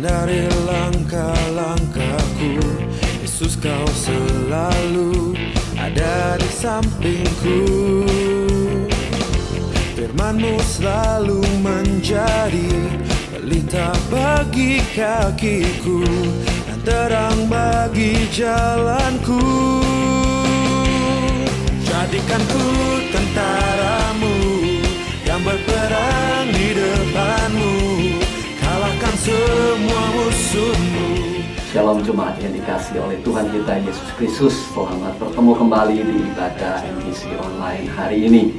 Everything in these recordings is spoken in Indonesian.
dari langkah-langkahku. Yesus, kau selalu ada di sampingku. Firman-Mu selalu menjadi pelita bagi kakiku dan terang bagi jalanku. Jadikan ku tentara-Mu yang berperang di depan-Mu, kalahkan semua musuh-Mu. Shalom jemaat yang dikasihi oleh Tuhan kita Yesus Kristus. Selamat bertemu kembali di ibadah MTC online hari ini.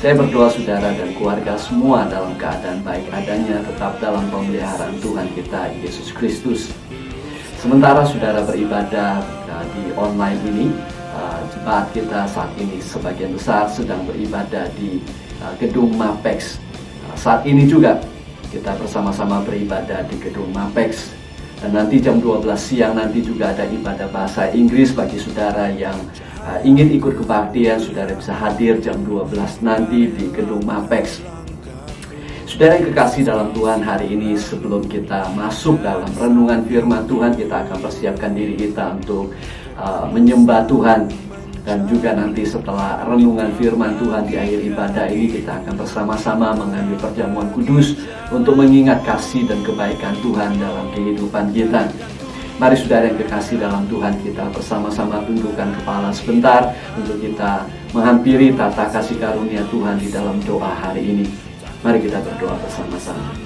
Saya berdoa saudara dan keluarga semua dalam keadaan baik adanya, tetap dalam pemeliharaan Tuhan kita Yesus Kristus. Sementara saudara beribadah di online ini, jemaat kita saat ini sebagian besar sedang beribadah di gedung Mapex. Saat ini juga kita bersama-sama beribadah di gedung Mapex. Dan nanti jam 12 siang nanti juga ada ibadah bahasa Inggris bagi saudara yang ingin ikut kebaktian. Saudara bisa hadir jam 12 nanti di gedung Mapex. Saudara yang kekasih dalam Tuhan, hari ini sebelum kita masuk dalam renungan firman Tuhan, kita akan persiapkan diri kita untuk menyembah Tuhan. Dan juga nanti setelah renungan firman Tuhan di akhir ibadah ini, kita akan bersama-sama mengambil perjamuan kudus untuk mengingat kasih dan kebaikan Tuhan dalam kehidupan kita. Mari saudara yang kekasih dalam Tuhan, kita bersama-sama tundukkan kepala sebentar untuk kita menghampiri tata kasih karunia Tuhan di dalam doa hari ini. Mari kita berdoa bersama-sama.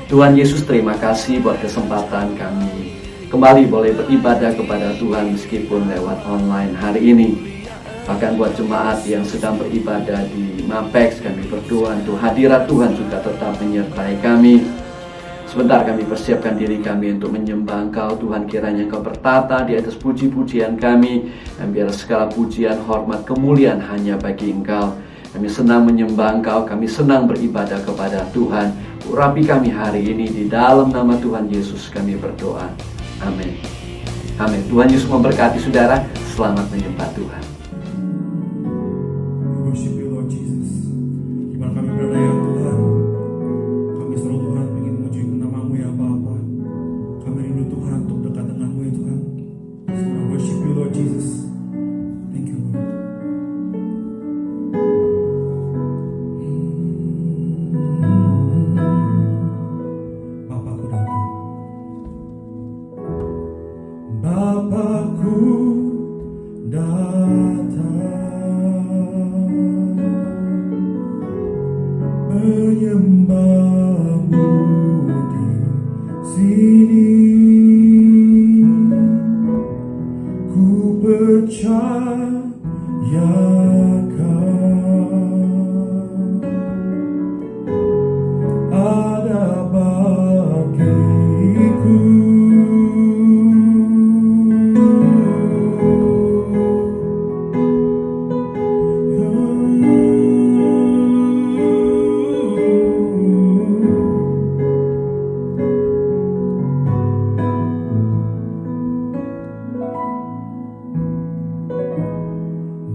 Tuhan Yesus, terima kasih buat kesempatan kami kembali boleh beribadah kepada Tuhan meskipun lewat online hari ini. Bahkan buat jemaat yang sedang beribadah di Mapex, kami berdoa untuk hadirat Tuhan juga tetap menyertai kami. Sebentar kami persiapkan diri kami untuk menyembah Engkau. Tuhan, kiranya Engkau bertata di atas puji-pujian kami, dan biar segala pujian, hormat, kemuliaan hanya bagi Engkau. Kami senang menyembah Engkau, kami senang beribadah kepada Tuhan. Urapi kami hari ini, di dalam nama Tuhan Yesus kami berdoa. Amin. Amin. Tuhan Yesus memberkati saudara. Selamat menyembah Tuhan. Worship you Lord Jesus. Gimana kami berada ya Tuhan, kami selalu Tuhan ingin memuji nama-Mu ya Bapa. Kami rindu Tuhan untuk dekat dengan-Mu ya Tuhan. So I worship you Lord Jesus. Thank you Lord. Bapakku datang. Bapakku datang, menyembah-Mu di sini. Ku percayakan ada bagiku.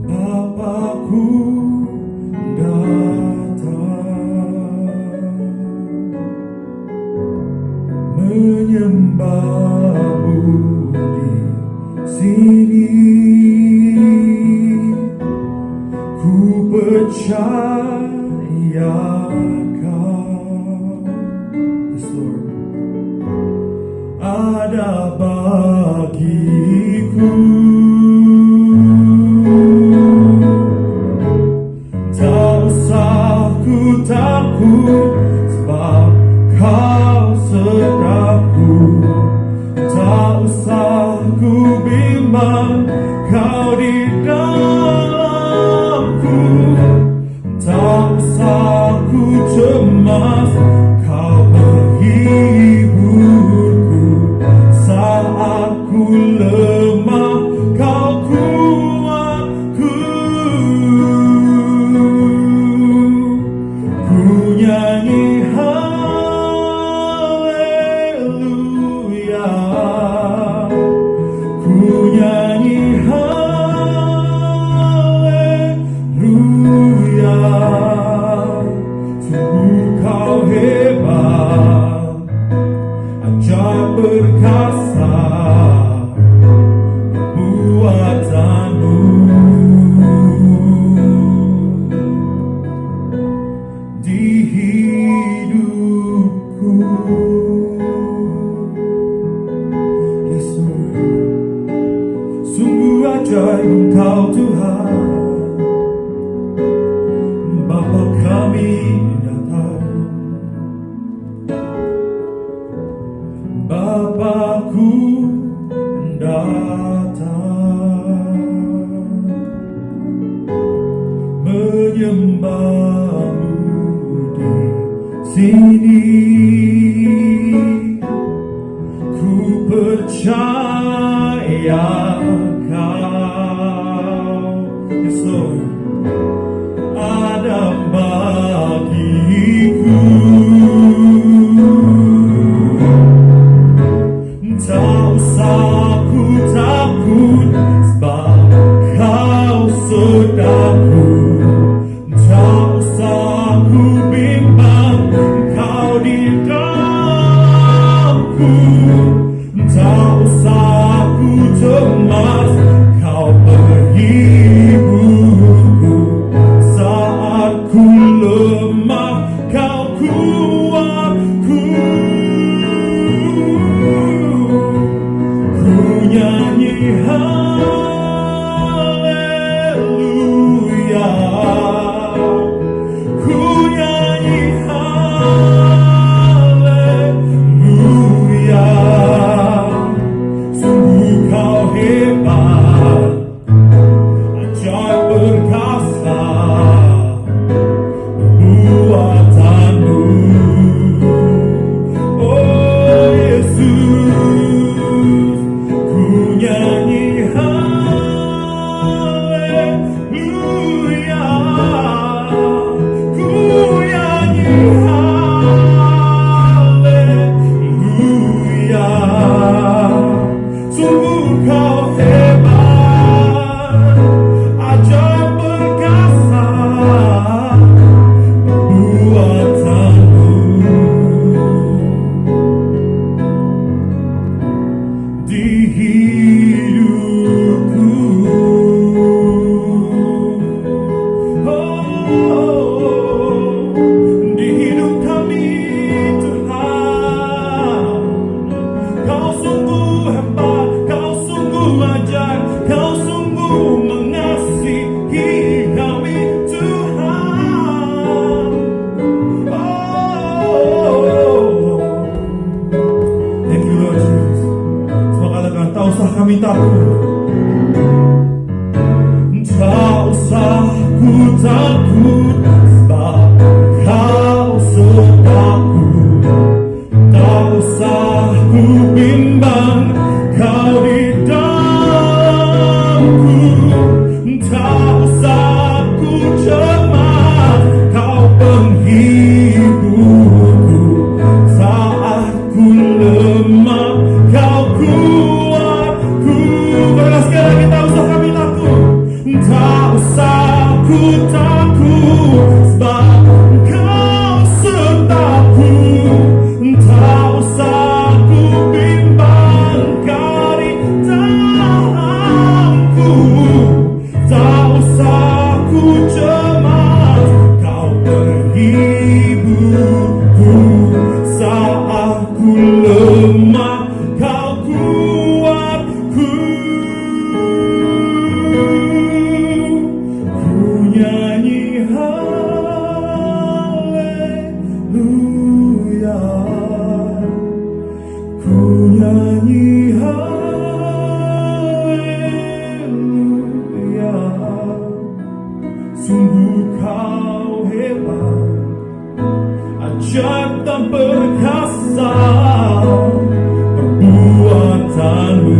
Bapakku datang, menyembah-Mu di sini. Ku percayakan, yes Lord, ada bagiku. Takut sebab Kau sertaku, tak usah ku bimbang, Kau di dalamku, tak usah ku cemas, Kau menghiburku saat ku lemah, Kau kuatku. Nyanyi haleluya, ku nyanyi haleluya. Sungguh Kau hebat, hambamu di sini. Ku percaya Kau, yes Lord, ada bagiku. Tak usah ku takut, sebab Kau sertaku. Tak usah ku bimbang, Kau di dalamku. Tak usah ku cemas, Kau penghiburku. Saat ku lemah, Kau kuatku. Ku nyanyi haleluya, ku nyanyi haleluya. Sungguh Kau hebat, ajaib perkasa perbuatanmu. Oh Yesus, ku nyanyi haleluya, ku nyanyi haleluya. Sungguh Kau hebat, ajaib perkasa perbuatanmu. Di hidupku, oh, di hidup kami Tuhan, Kau sungguh hebat, Kau sungguh ajaib, Kau sungguh mengasihi kami Tuhan. Oh, thank you Lord Jesus. Semua katakan, tak usah kami takut. Tak usah ku takut, sebab Kau sertaku. Tak usah ku bimbang, Kau di dalamku. Tak usah ku cemas, Kau penghiburku. Saat ku lemah, Kau kuatku. Marilah sekali lagi, tak usah kami takut. Tak usah ku takut, sebab Kau sertaku. Tak usah ku bimbang, Kau di dalamku. Tak usah ku cemas, Kau penghiburku. Saat ku lemah, Kau kuatku. Ku nyanyi haleluya, ku nyanyi haleluya. Sungguh Kau hebat, ajaib dan perkasa perbuatanmu.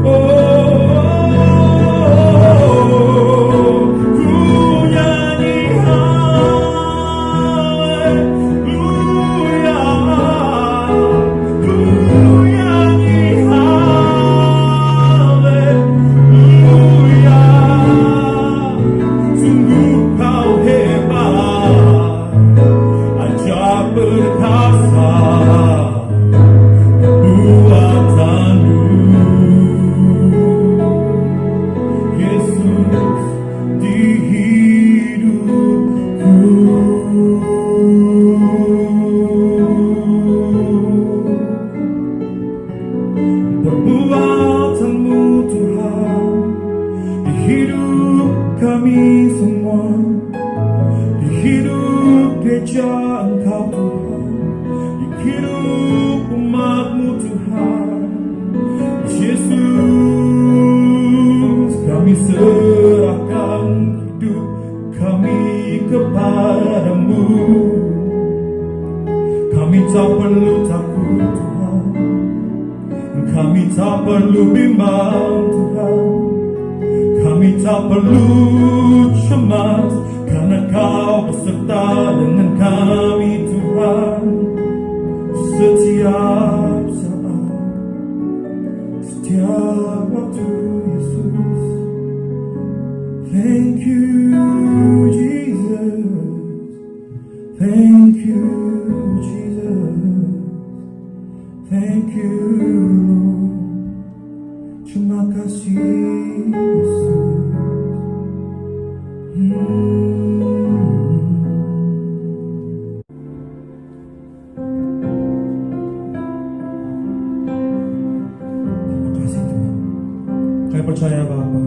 Oh, ku nyanyi haleluya, ku nyanyi haleluya. Sungguh Kau hebat, ajaib perkasa perbuatanmu. Yesus di hidupku. Perbuatanmu Tuhan di hidup kami semua. kepadamu. Kami tak perlu takut Tuhan, kami tak perlu bimbang Tuhan, kami tak perlu cemas, karena Kau beserta dengan kami Tuhan. Setiap saat, setiap waktu Yesus. Thank you Jesus, thank you Jesus, thank you Lord. Terima kasih Yesus. Terima kasih Tuhan. Kami percaya Bapa,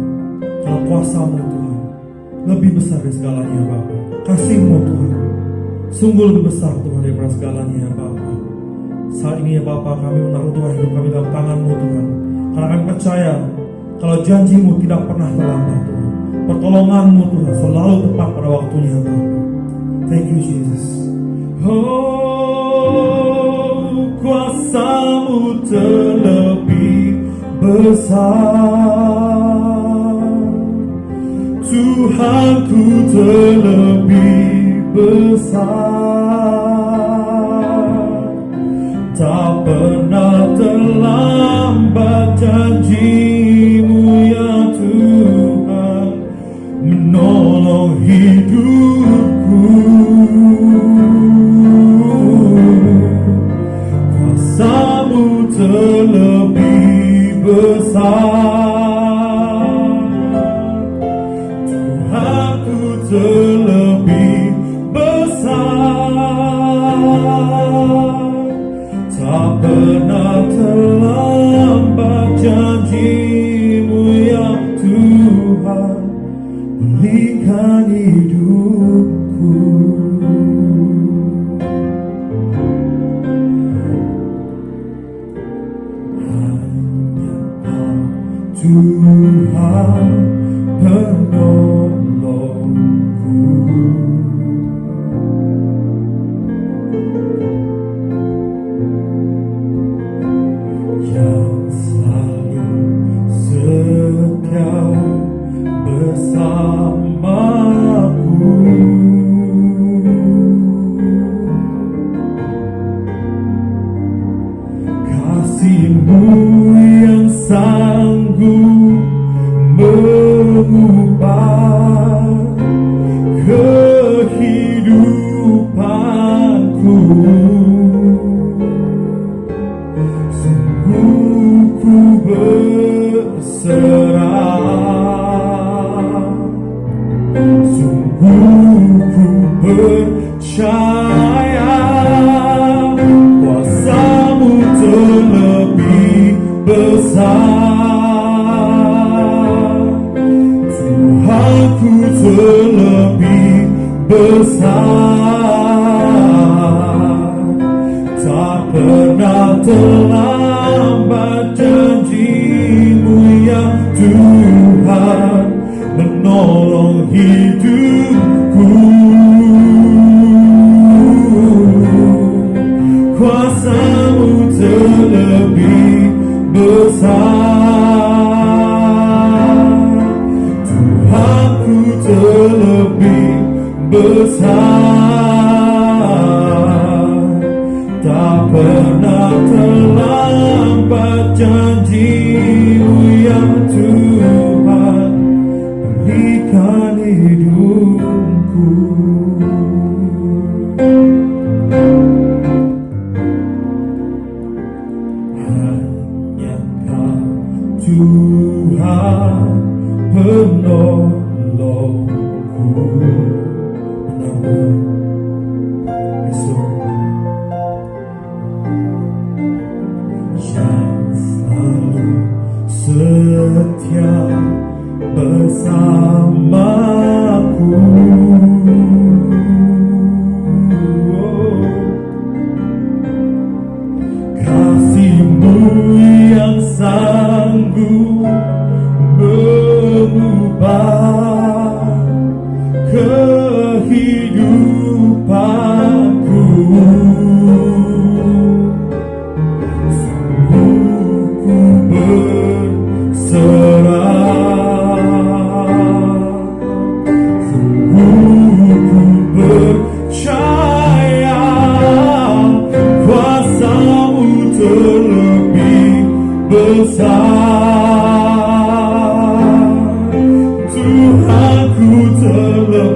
kalau kuasa-Mu Tuhan lebih besar dari segalanya Bapa. Kasih-Mu Tuhan sungguh lebih besar Tuhan daripada segalanya Bapa. Saat ini ya Bapa, kami menaruh Tuhan hidup kami dalam tangan-Mu Tuhan, karena kami percaya kalau janji-Mu tidak pernah terlambat Tuhan. Pertolongan-Mu Tuhan selalu tepat pada waktunya Bapa. Thank you Jesus. Oh, kuasa-Mu terlebih besar, Tuhanku terlebih besar. Tak pernah terlambat janji-Mu ya Tuhan, menolong hidupku. Kuasa-Mu terlebih besar, Tuhanku terlebih besar. Tak pernah terlambat janji-Mu ya Tuhan, pulihkan hidupku. Hanya Kau Tuhan penolongku, yang selalu setia bersamaku. Kasih-Mu yang sanggup mengubah kehidupanku. Sungguh ku berserah, sungguh ku percaya, kuasa-Mu terlebih besar, Tuhanku terlebih besar. Tak pernah terlambat janji-Mu ya Tuhan, menolong hidupku. Kuasa-Mu terlebih besar, Tuhanku terlebih besar. Tak pernah terlambat janji-Mu ya Tuhan, pulihkan hidupku. Hanya Kau Tuhan penolongku. Benar-benar Yes Lord, yang selalu setia bersamaku.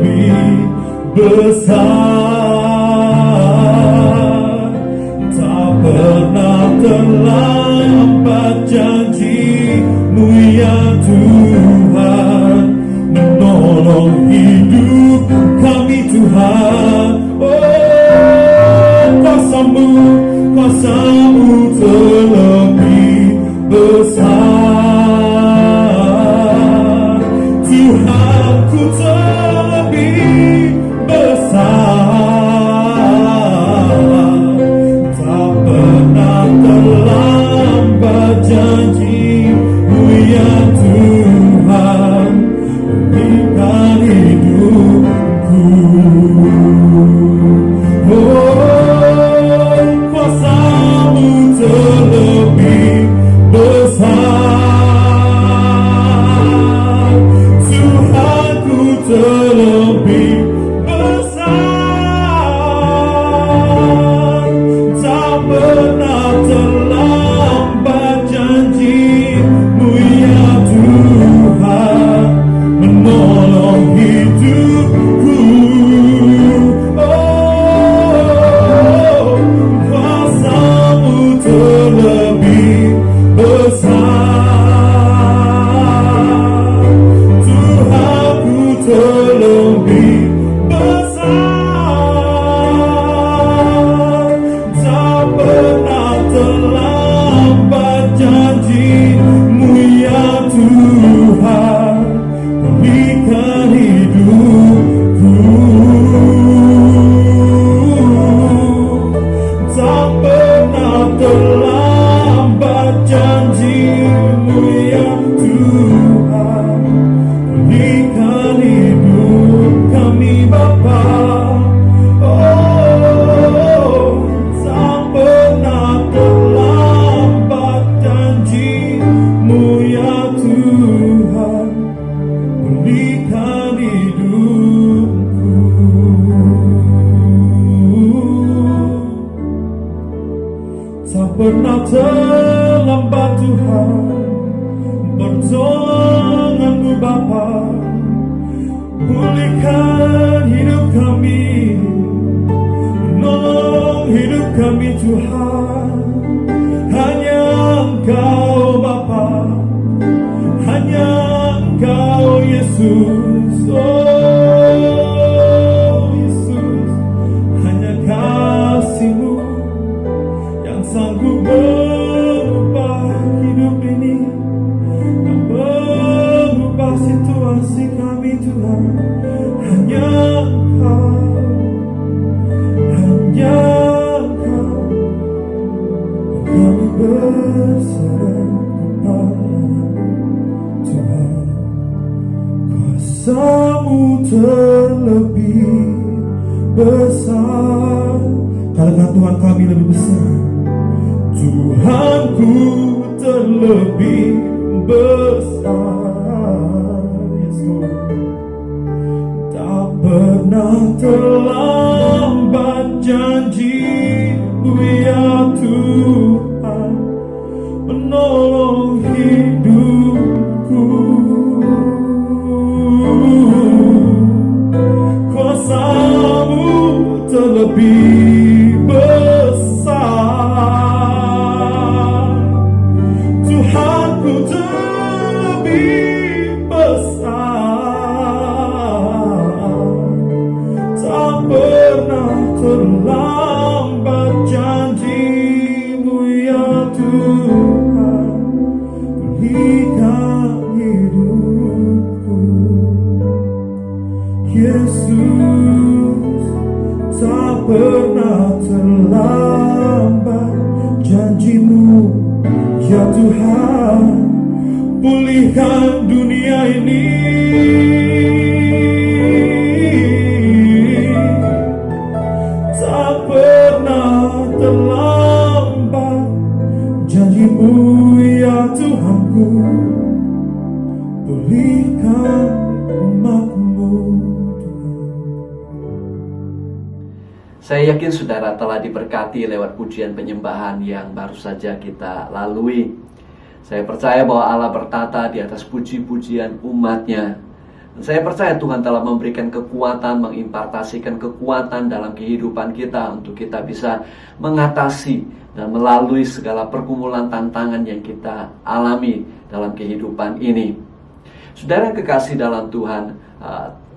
lebih besar. Tak pernah terlambat janji-Mu ya Tuhan, menolong hidup kami Tuhan. Oh, kuasa-Mu terlebih besar. Tuhanku terlebih besar. Tak pernah terlambat janji-Mu ya Tuhan, berikan hidupku. Oh, kuasa-Mu terlebih besar. Tuhanku terlebih besar. Tak pernah terlambat janji-Mu ya Tuhan, menolong hidupku. Oh, kuasa-Mu terlebih besar. Tuhanku terlebih besar. Tak pernah terlambat janji-Mu ya Tuhan, berikan hidupku. Tak pernah terlambat janji-Mu ya Tuhan, berikan hidup kami Bapa. Oh, tak pernah terlambat janji-Mu ya Tuhan, berikan hidupku. Tak pernah terlambat Tuhan, pertolongan-Mu Bapa. Pulihkan hidup kami, menolong hidup kami Tuhan. Hanya Engkau Bapa, hanya Engkau Yesus. Oh Yesus, hanya kasih-Mu yang sanggup mengubah hidup ini, yang mengubah situasi kami Tuhan. Hanya Engkau, hanya Engkau. Kami bersandar kepada Tuhan. Kuasa-Mu terlebih besar. Katakan Tuhan kami lebih besar. Tuhanku terlebih besar. Yes, Lord. Tak pernah terlambat janji-Mu ya Tuhan, menolong hidupku. Kuasa-Mu terlebih besar. Tuhanku terlebih besar. Tak pernah terlambat janji-Mu ya Tuhan, berikan hidupku. Yesus, tak pernah terlambat janji-Mu ya Tuhan, pulihkan dunia ini. Tak pernah terlambat janji-Mu ya Tuhanku, pulihkan umat-Mu Tuhan. Saya yakin saudara telah diberkati lewat pujian penyembahan yang baru saja kita lalui. Saya percaya bahwa Allah bertata di atas puji-pujian umat-Nya. Saya percaya Tuhan telah memberikan kekuatan, mengimpartasikan kekuatan dalam kehidupan kita untuk kita bisa mengatasi dan melalui segala pergumulan tantangan yang kita alami dalam kehidupan ini. Saudara yang kekasih dalam Tuhan,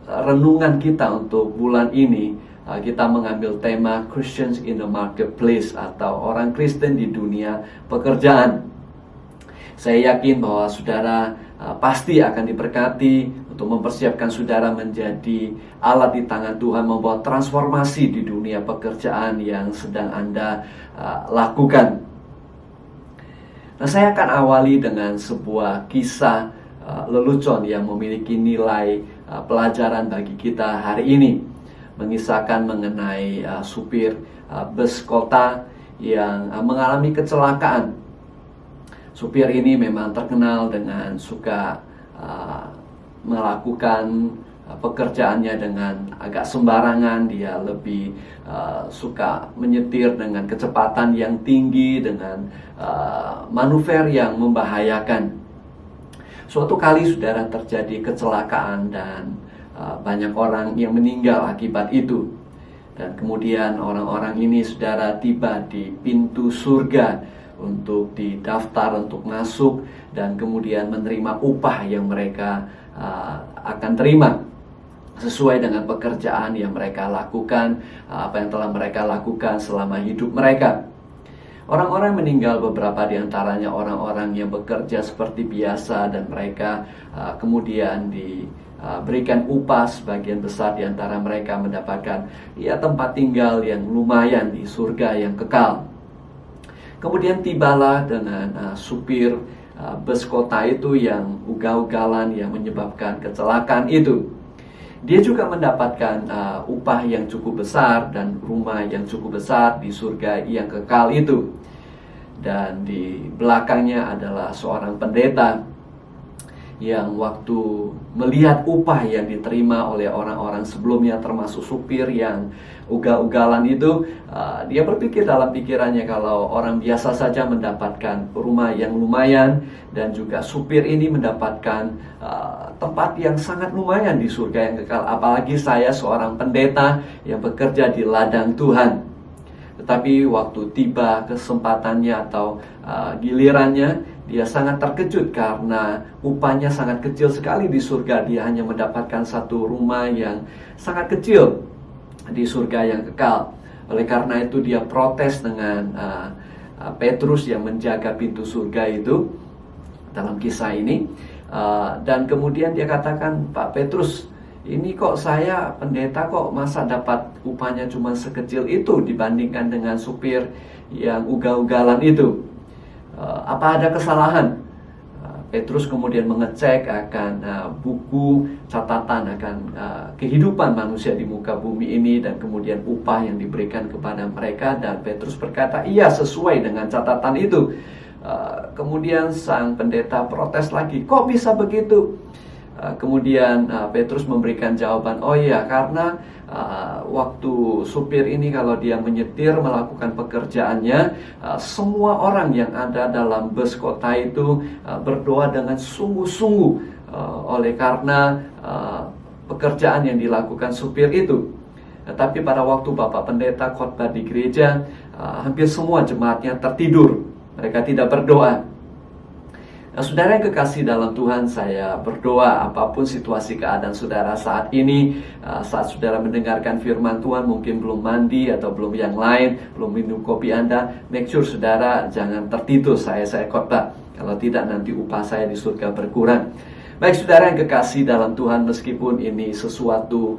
renungan kita untuk bulan ini, kita mengambil tema Christians in the Marketplace atau orang Kristen di dunia pekerjaan. Saya yakin bahwa saudara pasti akan diberkati untuk mempersiapkan saudara menjadi alat di tangan Tuhan, membawa transformasi di dunia pekerjaan yang sedang Anda lakukan. Nah, saya akan awali dengan sebuah kisah lelucon yang memiliki nilai pelajaran bagi kita hari ini, mengisahkan mengenai supir bus kota yang mengalami kecelakaan. Supir ini memang terkenal dengan suka melakukan pekerjaannya dengan agak sembarangan. Dia lebih suka menyetir dengan kecepatan yang tinggi, dengan manuver yang membahayakan. Suatu kali saudara terjadi kecelakaan dan banyak orang yang meninggal akibat itu. Dan kemudian orang-orang ini saudara tiba di pintu surga untuk didaftar, untuk masuk, dan kemudian menerima upah yang mereka akan terima sesuai dengan pekerjaan yang mereka lakukan, apa yang telah mereka lakukan selama hidup mereka. Orang-orang meninggal, beberapa di antaranya orang-orang yang bekerja seperti biasa, dan mereka kemudian diberikan upah. Sebagian besar di antara mereka mendapatkan tempat tinggal yang lumayan di surga yang kekal. Kemudian tibalah dengan supir bus kota itu yang ugal-ugalan, yang menyebabkan kecelakaan itu. Dia juga mendapatkan upah yang cukup besar dan rumah yang cukup besar di surga yang kekal itu. Dan di belakangnya adalah seorang pendeta yang waktu melihat upah yang diterima oleh orang-orang sebelumnya, termasuk supir yang ugal-ugalan itu, dia berpikir dalam pikirannya kalau orang biasa saja mendapatkan rumah yang lumayan, dan juga supir ini mendapatkan tempat yang sangat lumayan di surga yang kekal, apalagi saya seorang pendeta yang bekerja di ladang Tuhan. Tetapi waktu tiba kesempatannya atau gilirannya, dia sangat terkejut karena upahnya sangat kecil sekali di surga. Dia hanya mendapatkan satu rumah yang sangat kecil di surga yang kekal. Oleh karena itu dia protes dengan Petrus yang menjaga pintu surga itu dalam kisah ini. Dan kemudian dia katakan, Pak Petrus, ini kok saya pendeta kok masa dapat upahnya cuma sekecil itu dibandingkan dengan supir yang ugal-ugalan itu. Apa ada kesalahan? Petrus kemudian mengecek akan buku catatan akan kehidupan manusia di muka bumi ini, dan kemudian upah yang diberikan kepada mereka. Dan Petrus berkata, iya, sesuai dengan catatan itu. Kemudian sang pendeta protes lagi, kok bisa begitu? Kemudian Petrus memberikan jawaban, oh iya, karena waktu supir ini kalau dia menyetir melakukan pekerjaannya, semua orang yang ada dalam bus kota itu berdoa dengan sungguh-sungguh oleh karena pekerjaan yang dilakukan supir itu. Tapi pada waktu Bapak Pendeta khotbah di gereja, hampir semua jemaatnya tertidur, mereka tidak berdoa. Nah, saudara yang kekasih dalam Tuhan, saya berdoa apapun situasi keadaan saudara saat ini, saat saudara mendengarkan firman Tuhan, mungkin belum mandi atau belum yang lain, belum minum kopi Anda, make sure saudara jangan tertidur saya khotbah. Kalau tidak, nanti upah saya di surga berkurang. Baik saudara yang kekasih dalam Tuhan, meskipun ini sesuatu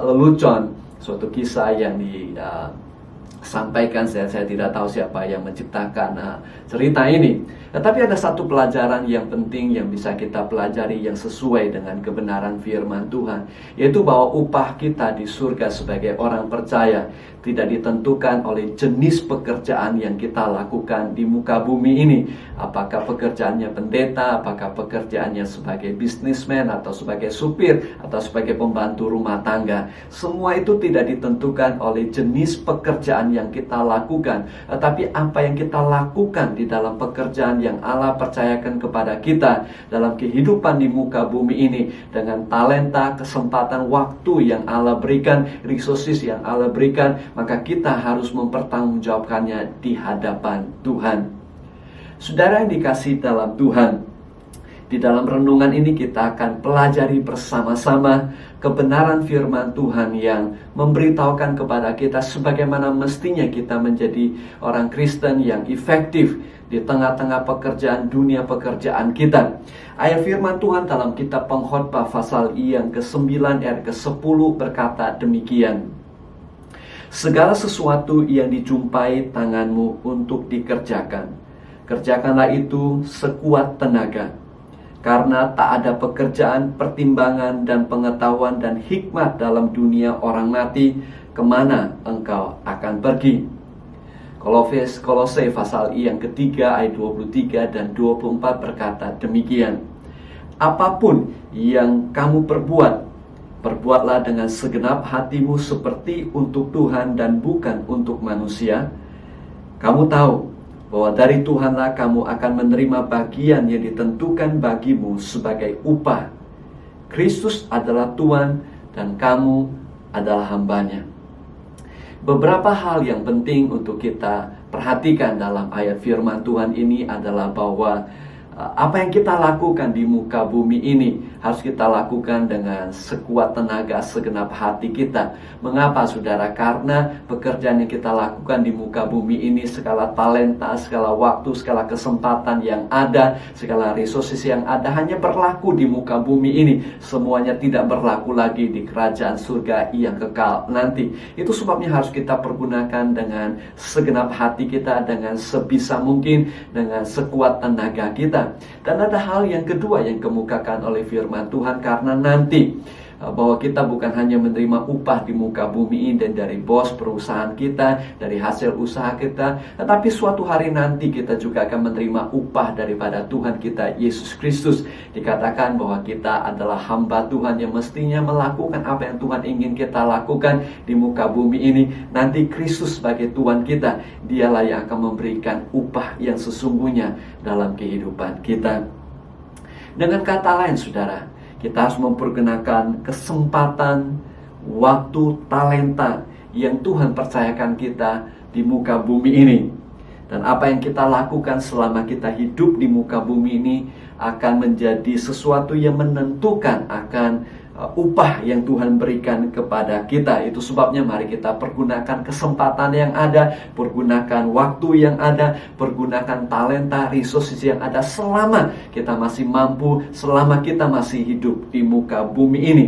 lelucon, suatu kisah yang disampaikan, saya tidak tahu siapa yang menciptakan cerita ini. Tetapi ada satu pelajaran yang penting yang bisa kita pelajari yang sesuai dengan kebenaran firman Tuhan, yaitu bahwa upah kita di surga sebagai orang percaya tidak ditentukan oleh jenis pekerjaan yang kita lakukan di muka bumi ini. Apakah pekerjaannya pendeta, apakah pekerjaannya sebagai bisnismen, atau sebagai supir, atau sebagai pembantu rumah tangga. Semua itu tidak ditentukan oleh jenis pekerjaan pekerjaan yang kita lakukan, tetapi apa yang kita lakukan di dalam pekerjaan yang Allah percayakan kepada kita dalam kehidupan di muka bumi ini, dengan talenta, kesempatan, waktu yang Allah berikan, resources yang Allah berikan, maka kita harus mempertanggungjawabkannya di hadapan Tuhan. Saudara yang dikasihi dalam Tuhan, di dalam renungan ini kita akan pelajari bersama-sama kebenaran firman Tuhan yang memberitahukan kepada kita sebagaimana mestinya kita menjadi orang Kristen yang efektif di tengah-tengah pekerjaan dunia pekerjaan kita. Ayat firman Tuhan dalam kitab Pengkhotbah pasal yang ke-9 ayat ke-10 berkata demikian: segala sesuatu yang dijumpai tanganmu untuk dikerjakan, kerjakanlah itu sekuat tenaga. Karena tak ada pekerjaan, pertimbangan, dan pengetahuan dan hikmat dalam dunia orang mati, kemana engkau akan pergi? Kolose pasal yang ketiga ayat 23 dan 24 berkata demikian: apapun yang kamu perbuat, perbuatlah dengan segenap hatimu seperti untuk Tuhan dan bukan untuk manusia. Kamu tahu bahwa dari Tuhanlah kamu akan menerima bagian yang ditentukan bagimu sebagai upah. Kristus adalah Tuhan dan kamu adalah hambanya. Beberapa hal yang penting untuk kita perhatikan dalam ayat firman Tuhan ini adalah bahwa apa yang kita lakukan di muka bumi ini harus kita lakukan dengan sekuat tenaga, segenap hati kita. Mengapa saudara? Karena pekerjaan yang kita lakukan di muka bumi ini, segala talenta, segala waktu, segala kesempatan yang ada, segala resources yang ada hanya berlaku di muka bumi ini. Semuanya tidak berlaku lagi di kerajaan surga yang kekal nanti. Itu sebabnya harus kita pergunakan dengan segenap hati kita, dengan sebisa mungkin, dengan sekuat tenaga kita. Dan ada hal yang kedua yang kemukakan oleh firman Tuhan, karena nanti bahwa kita bukan hanya menerima upah di muka bumi ini dan dari bos perusahaan kita, dari hasil usaha kita, tetapi suatu hari nanti kita juga akan menerima upah daripada Tuhan kita Yesus Kristus. Dikatakan bahwa kita adalah hamba Tuhan yang mestinya melakukan apa yang Tuhan ingin kita lakukan di muka bumi ini. Nanti Kristus sebagai Tuhan kita, dialah yang akan memberikan upah yang sesungguhnya dalam kehidupan kita. Dengan kata lain saudara, kita harus mempergunakan kesempatan, waktu, talenta yang Tuhan percayakan kita di muka bumi ini. Dan apa yang kita lakukan selama kita hidup di muka bumi ini akan menjadi sesuatu yang menentukan akan upah yang Tuhan berikan kepada kita. Itu sebabnya mari kita pergunakan kesempatan yang ada, pergunakan waktu yang ada, pergunakan talenta, resources yang ada selama kita masih mampu, selama kita masih hidup di muka bumi ini.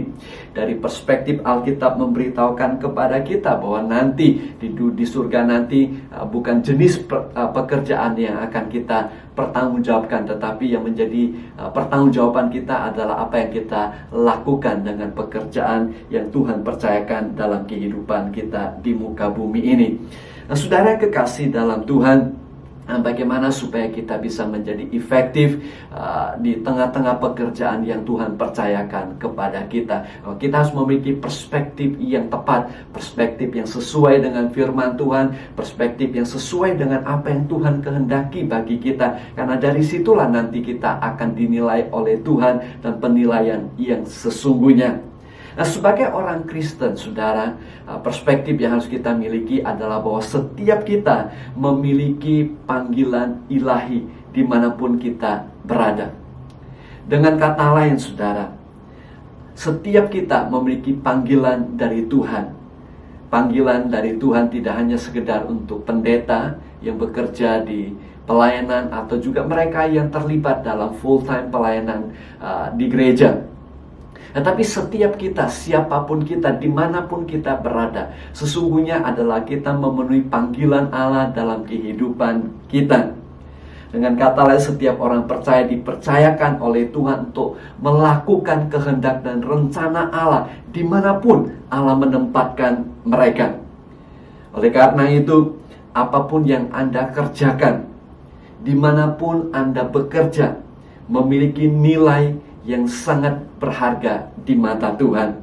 Dari perspektif Alkitab memberitahukan kepada kita bahwa nanti di surga nanti bukan jenis pekerjaan yang akan kita pertanggungjawabkan, tetapi yang menjadi pertanggungjawaban kita adalah apa yang kita lakukan dengan pekerjaan yang Tuhan percayakan dalam kehidupan kita di muka bumi ini. Nah, saudara kekasih dalam Tuhan, bagaimana supaya kita bisa menjadi efektif di tengah-tengah pekerjaan yang Tuhan percayakan kepada kita? Kita harus memiliki perspektif yang tepat, perspektif yang sesuai dengan firman Tuhan, perspektif yang sesuai dengan apa yang Tuhan kehendaki bagi kita. Karena dari situlah nanti kita akan dinilai oleh Tuhan dan penilaian yang sesungguhnya. Nah, sebagai orang Kristen, saudara, perspektif yang harus kita miliki adalah bahwa setiap kita memiliki panggilan ilahi dimanapun kita berada. Dengan kata lain, saudara, setiap kita memiliki panggilan dari Tuhan. Panggilan dari Tuhan tidak hanya sekedar untuk pendeta yang bekerja di pelayanan atau juga mereka yang terlibat dalam full-time pelayanan di gereja. Tetapi setiap kita, siapapun kita, dimanapun kita berada, sesungguhnya adalah kita memenuhi panggilan Allah dalam kehidupan kita. Dengan kata lain, setiap orang percaya dipercayakan oleh Tuhan untuk melakukan kehendak dan rencana Allah dimanapun Allah menempatkan mereka. Oleh karena itu, apapun yang Anda kerjakan, dimanapun Anda bekerja, memiliki nilai yang sangat berharga di mata Tuhan.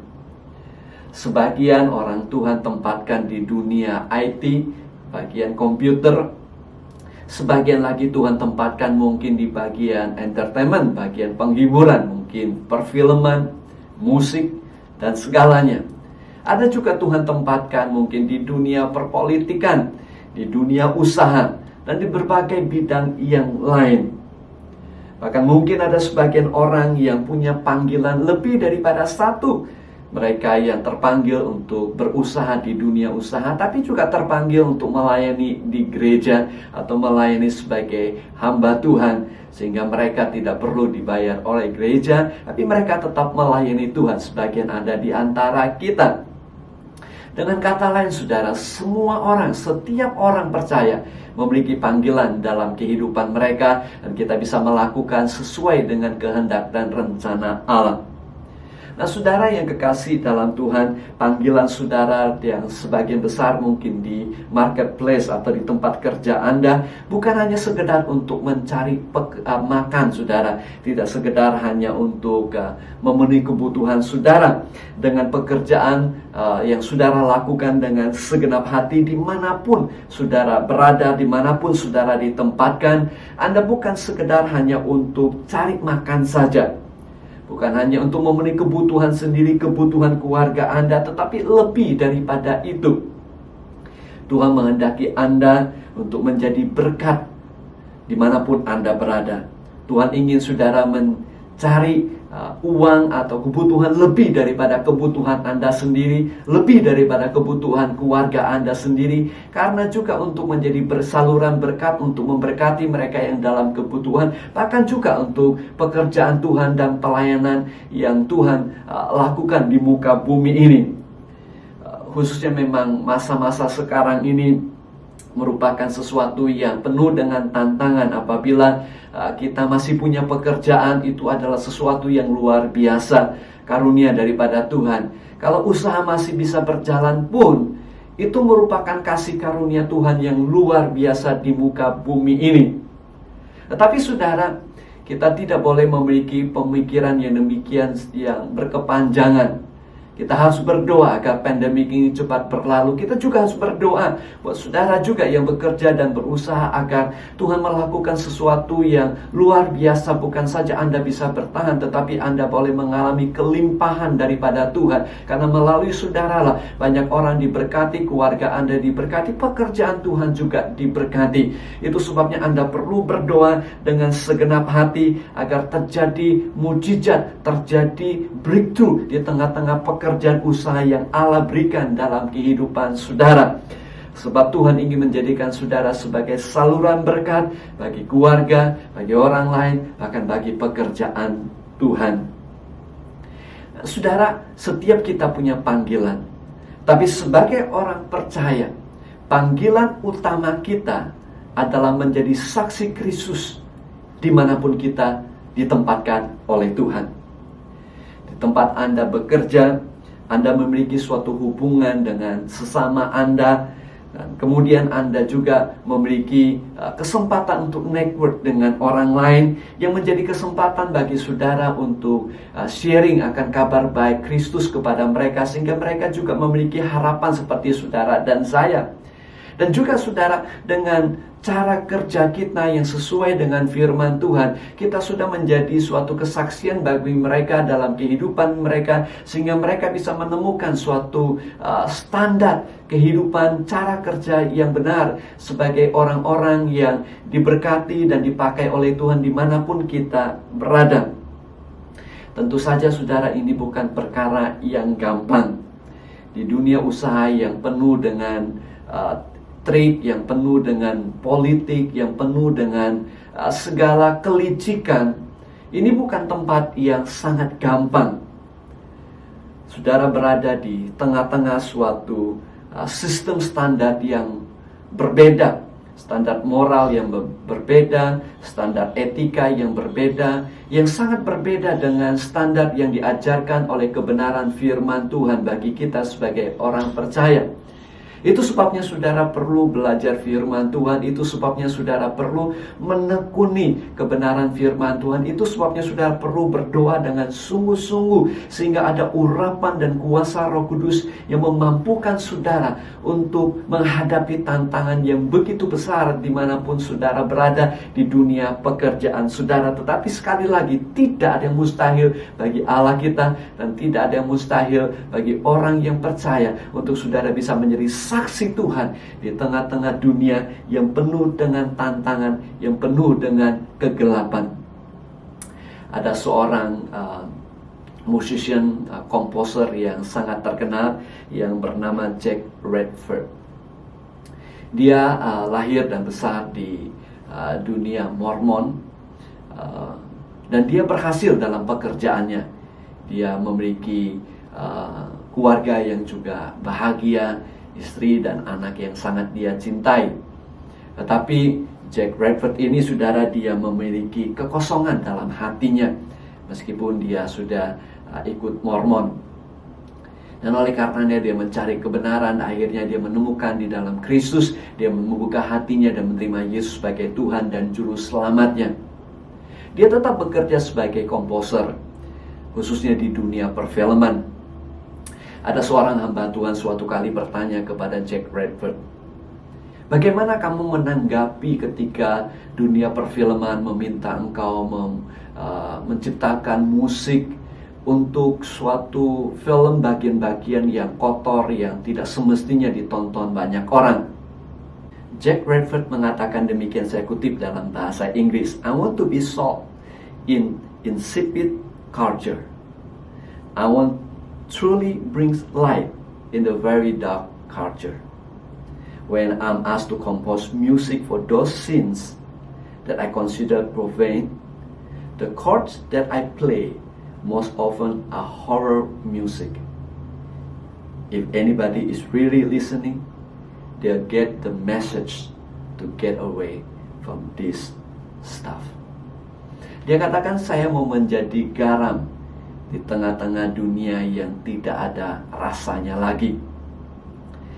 Sebagian orang Tuhan tempatkan di dunia IT, bagian komputer. Sebagian lagi Tuhan tempatkan mungkin di bagian entertainment, bagian penghiburan, mungkin perfilman, musik, dan segalanya. Ada juga Tuhan tempatkan mungkin di dunia perpolitikan, di dunia usaha, dan di berbagai bidang yang lain. Bahkan mungkin ada sebagian orang yang punya panggilan lebih daripada satu. Mereka yang terpanggil untuk berusaha di dunia usaha, tapi juga terpanggil untuk melayani di gereja atau melayani sebagai hamba Tuhan, sehingga mereka tidak perlu dibayar oleh gereja, tapi mereka tetap melayani Tuhan. Sebagian ada di antara kita. Dengan kata lain, saudara, semua orang, setiap orang percaya memiliki panggilan dalam kehidupan mereka, dan kita bisa melakukan sesuai dengan kehendak dan rencana Allah. Nah, saudara yang kekasih dalam Tuhan, panggilan saudara yang sebagian besar mungkin di marketplace atau di tempat kerja Anda bukan hanya sekedar untuk mencari makan, saudara. Tidak sekedar hanya untuk memenuhi kebutuhan saudara. Dengan pekerjaan yang saudara lakukan dengan segenap hati dimanapun saudara berada, dimanapun saudara ditempatkan, Anda bukan sekedar hanya untuk cari makan saja. Bukan hanya untuk memenuhi kebutuhan sendiri, kebutuhan keluarga Anda, tetapi lebih daripada itu. Tuhan menghendaki Anda untuk menjadi berkat dimanapun Anda berada. Tuhan ingin saudara mencari uang atau kebutuhan lebih daripada kebutuhan Anda sendiri, lebih daripada kebutuhan keluarga Anda sendiri, karena juga untuk menjadi bersaluran berkat untuk memberkati mereka yang dalam kebutuhan, bahkan juga untuk pekerjaan Tuhan dan pelayanan yang Tuhan lakukan di muka bumi ini. Khususnya memang masa-masa sekarang ini merupakan sesuatu yang penuh dengan tantangan. Apabila kita masih punya pekerjaan, itu adalah sesuatu yang luar biasa, karunia daripada Tuhan. Kalau usaha masih bisa berjalan pun, itu merupakan kasih karunia Tuhan yang luar biasa di muka bumi ini. Tetapi saudara, kita tidak boleh memiliki pemikiran yang demikian yang berkepanjangan. Kita harus berdoa agar pandemi ini cepat berlalu. Kita juga harus berdoa buat saudara juga yang bekerja dan berusaha agar Tuhan melakukan sesuatu yang luar biasa. Bukan saja Anda bisa bertahan, tetapi Anda boleh mengalami kelimpahan daripada Tuhan. Karena melalui saudara lah banyak orang diberkati, keluarga Anda diberkati, pekerjaan Tuhan juga diberkati. Itu sebabnya Anda perlu berdoa dengan segenap hati agar terjadi mujizat, terjadi breakthrough di tengah-tengah pekerjaan usaha yang Allah berikan dalam kehidupan saudara. Sebab Tuhan ingin menjadikan saudara sebagai saluran berkat bagi keluarga, bagi orang lain, bahkan bagi pekerjaan Tuhan. Saudara, setiap kita punya panggilan. Tapi sebagai orang percaya, panggilan utama kita adalah menjadi saksi Kristus dimanapun kita ditempatkan oleh Tuhan. Di tempat Anda bekerja, Anda memiliki suatu hubungan dengan sesama Anda, dan kemudian Anda juga memiliki kesempatan untuk network dengan orang lain, yang menjadi kesempatan bagi saudara untuk sharing akan kabar baik Kristus kepada mereka, sehingga mereka juga memiliki harapan seperti saudara dan saya. Dan juga saudara, dengan cara kerja kita yang sesuai dengan firman Tuhan, kita sudah menjadi suatu kesaksian bagi mereka dalam kehidupan mereka, sehingga mereka bisa menemukan suatu standar kehidupan, cara kerja yang benar sebagai orang-orang yang diberkati dan dipakai oleh Tuhan dimanapun kita berada. Tentu saja saudara, ini bukan perkara yang gampang. Di dunia usaha yang penuh dengan trade, yang penuh dengan politik, yang penuh dengan segala kelicikan, ini bukan tempat yang sangat gampang. Saudara berada di tengah-tengah suatu sistem standar yang berbeda, standar moral yang berbeda, standar etika yang berbeda, yang sangat berbeda dengan standar yang diajarkan oleh kebenaran firman Tuhan bagi kita sebagai orang percaya. Itu sebabnya saudara perlu belajar firman Tuhan. Itu sebabnya saudara perlu menekuni kebenaran firman Tuhan. Itu sebabnya saudara perlu berdoa dengan sungguh-sungguh, sehingga ada urapan dan kuasa Roh Kudus yang memampukan saudara untuk menghadapi tantangan yang begitu besar dimanapun saudara berada di dunia pekerjaan saudara. Tetapi sekali lagi, tidak ada yang mustahil bagi Allah kita, dan tidak ada yang mustahil bagi orang yang percaya untuk saudara bisa menjadi saksi Tuhan di tengah-tengah dunia yang penuh dengan tantangan, yang penuh dengan kegelapan. Ada seorang musician, komposer yang sangat terkenal yang bernama Jack Redford. Dia lahir dan besar di dunia Mormon, dan dia berhasil dalam pekerjaannya. Dia memiliki keluarga yang juga bahagia, istri dan anak yang sangat dia cintai. Tetapi Jack Redford ini, saudara, dia memiliki kekosongan dalam hatinya meskipun dia sudah ikut Mormon. Dan oleh karenanya dia mencari kebenaran. Akhirnya dia menemukan di dalam Kristus. Dia membuka hatinya dan menerima Yesus sebagai Tuhan dan Juru Selamatnya. Dia tetap bekerja sebagai komposer, khususnya di dunia perfilman. Ada seorang hamba Tuhan suatu kali bertanya kepada Jack Redford, bagaimana kamu menanggapi ketika dunia perfilman meminta engkau menciptakan musik untuk suatu film bagian-bagian yang kotor, yang tidak semestinya ditonton banyak orang? Jack Redford mengatakan demikian, saya kutip dalam bahasa Inggris, I want to be salt in insipid culture. I want truly brings light in the very dark culture. When I'm asked to compose music for those scenes that I consider profane, the chords that I play most often are horror music. If anybody is really listening, they'll get the message to get away from this stuff. Dia katakan, saya mau menjadi garam di tengah-tengah dunia yang tidak ada rasanya lagi.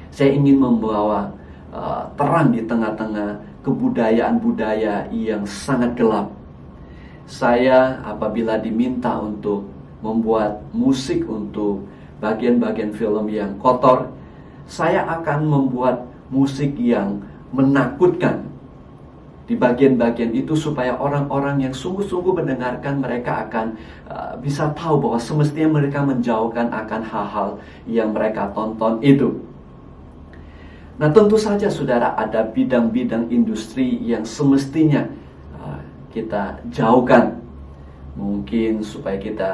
Saya ingin membawa terang di tengah-tengah kebudayaan-budaya yang sangat gelap. Saya apabila diminta untuk membuat musik untuk bagian-bagian film yang kotor, saya akan membuat musik yang menakutkan di bagian-bagian itu, supaya orang-orang yang sungguh-sungguh mendengarkan, mereka akan bisa tahu bahwa semestinya mereka menjauhkan akan hal-hal yang mereka tonton itu. Nah, tentu saja saudara, ada bidang-bidang industri yang semestinya kita jauhkan. Mungkin supaya kita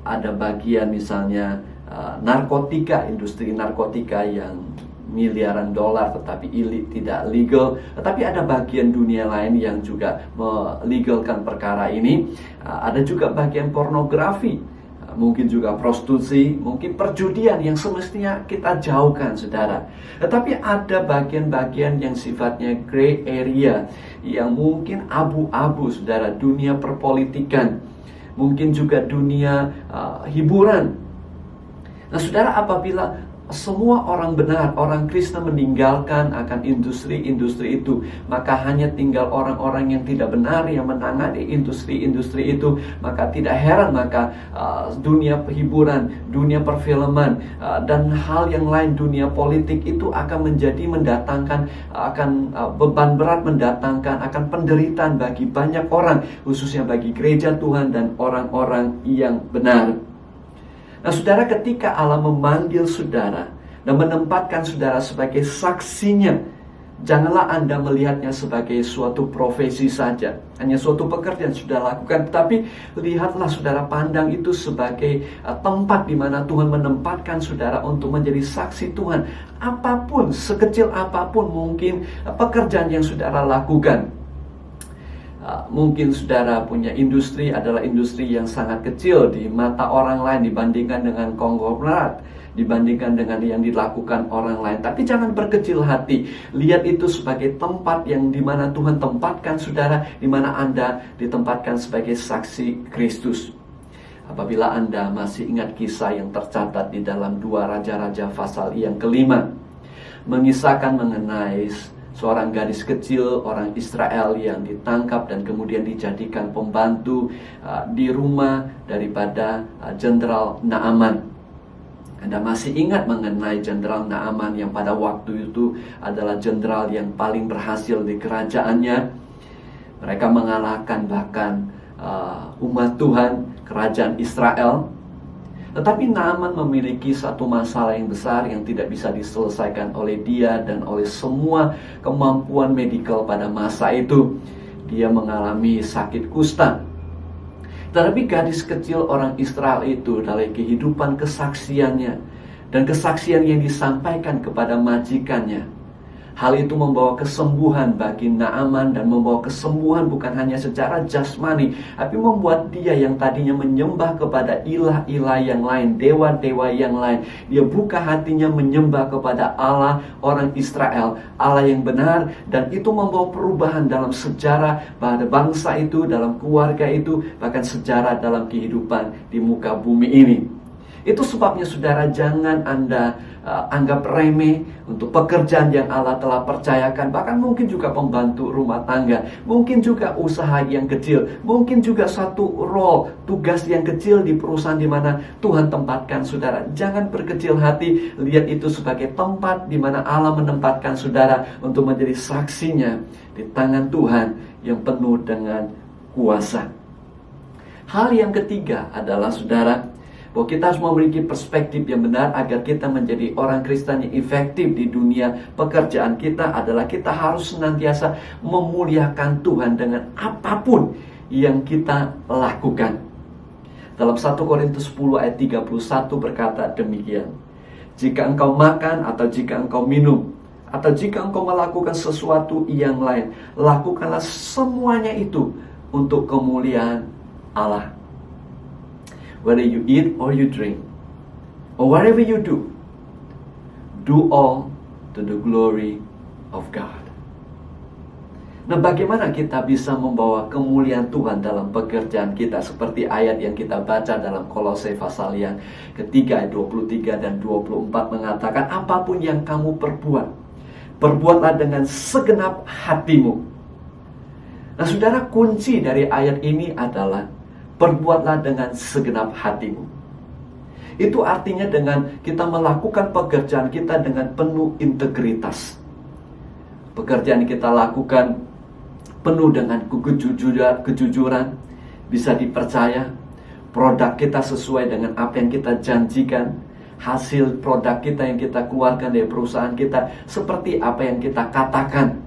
ada bagian misalnya narkotika, industri narkotika yang miliaran dolar tetapi tidak legal. Tetapi ada bagian dunia lain yang juga melegalkan perkara ini. Ada juga bagian pornografi, mungkin juga prostitusi, mungkin perjudian yang semestinya kita jauhkan, saudara. Tetapi ada bagian-bagian yang sifatnya gray area, yang mungkin abu-abu, saudara. Dunia perpolitikan, mungkin juga dunia hiburan. Nah, saudara, apabila semua orang benar, orang Kristen meninggalkan akan industri-industri itu, maka hanya tinggal orang-orang yang tidak benar yang menangani industri-industri itu. Maka tidak heran, maka dunia hiburan, dunia perfilman, dan hal yang lain, dunia politik itu akan menjadi mendatangkan, akan beban berat, mendatangkan akan penderitaan bagi banyak orang, khususnya bagi gereja Tuhan dan orang-orang yang benar. Nah, saudara, ketika Allah memanggil saudara dan menempatkan saudara sebagai saksinya, janganlah Anda melihatnya sebagai suatu profesi saja, hanya suatu pekerjaan sudah lakukan. Tetapi lihatlah saudara, pandang itu sebagai tempat di mana Tuhan menempatkan saudara untuk menjadi saksi Tuhan. Apapun, sekecil apapun mungkin pekerjaan yang saudara lakukan. Mungkin saudara punya industri adalah industri yang sangat kecil di mata orang lain dibandingkan dengan konglomerat, dibandingkan dengan yang dilakukan orang lain. Tapi jangan berkecil hati. Lihat itu sebagai tempat yang dimana Tuhan tempatkan saudara, dimana Anda ditempatkan sebagai saksi Kristus. Apabila Anda masih ingat kisah yang tercatat di dalam 2 Raja-Raja pasal yang kelima, mengisahkan mengenai seorang gadis kecil orang Israel yang ditangkap dan kemudian dijadikan pembantu di rumah daripada Jenderal Naaman. Anda masih ingat mengenai Jenderal Naaman yang pada waktu itu adalah jenderal yang paling berhasil di kerajaannya. Mereka mengalahkan bahkan umat Tuhan, kerajaan Israel. Tetapi Naaman memiliki satu masalah yang besar yang tidak bisa diselesaikan oleh dia dan oleh semua kemampuan medikal pada masa itu. Dia mengalami sakit kusta. Tetapi gadis kecil orang Israel itu dalam kehidupan kesaksiannya dan kesaksian yang disampaikan kepada majikannya, hal itu membawa kesembuhan bagi Naaman dan membawa kesembuhan bukan hanya secara jasmani, tapi membuat dia yang tadinya menyembah kepada ilah-ilah yang lain, dewa-dewa yang lain, dia buka hatinya menyembah kepada Allah orang Israel, Allah yang benar. Dan itu membawa perubahan dalam sejarah pada bangsa itu, dalam keluarga itu, bahkan sejarah dalam kehidupan di muka bumi ini. Itu sebabnya saudara, jangan Anda anggap remeh untuk pekerjaan yang Allah telah percayakan. Bahkan mungkin juga pembantu rumah tangga, mungkin juga usaha yang kecil, mungkin juga satu role, tugas yang kecil di perusahaan di mana Tuhan tempatkan saudara. Jangan berkecil hati, lihat itu sebagai tempat di mana Allah menempatkan saudara untuk menjadi saksinya di tangan Tuhan yang penuh dengan kuasa. Hal yang ketiga adalah saudara, bahwa kita harus memiliki perspektif yang benar agar kita menjadi orang Kristen yang efektif di dunia pekerjaan kita. Adalah kita harus senantiasa memuliakan Tuhan dengan apapun yang kita lakukan. Dalam 1 Korintus 10 ayat 31 berkata demikian, jika engkau makan atau jika engkau minum atau jika engkau melakukan sesuatu yang lain, lakukanlah semuanya itu untuk kemuliaan Allah. Whether you eat or you drink, or whatever you do all to the glory of God. Nah, bagaimana kita bisa membawa kemuliaan Tuhan dalam pekerjaan kita? Seperti ayat yang kita baca dalam Kolose pasal yang ketiga ayat 23 dan 24 mengatakan, apapun yang kamu perbuat, perbuatlah dengan segenap hatimu. Nah, saudara, kunci dari ayat ini adalah perbuatlah dengan segenap hatimu. Itu artinya dengan kita melakukan pekerjaan kita dengan penuh integritas. Pekerjaan yang kita lakukan penuh dengan kejujuran, bisa dipercaya. Produk kita sesuai dengan apa yang kita janjikan. Hasil produk kita yang kita keluarkan dari perusahaan kita seperti apa yang kita katakan.